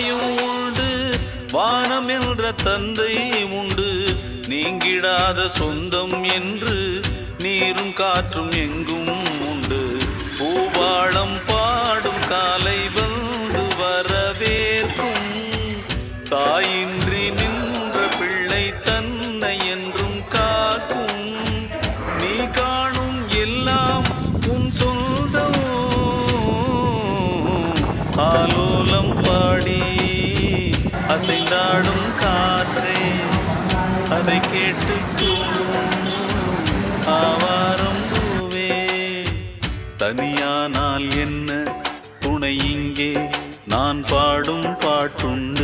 தாயும் உண்டு, வானம் என்ற தந்தை உண்டு, நீங்கிடாத சொந்தம் என்று நீரும் காற்றும் எங்கும் உண்டு. பூபாளம் பாடும் காலை வந்து வரவேற்கும், தாயின்றி நின்ற பிள்ளை தன்னை என்றும் காக்கும். நீ காணும் எல்லாம் உன் சொந்தம், ஆலோலம் பாடி அசைந்தாடும் காற்றே அதை கேட்டு தூங்கும் ஆவாரம் பூவே. தனியானால் என்ன துணை இங்கே, நான் பாடும் பாட்டுண்டு.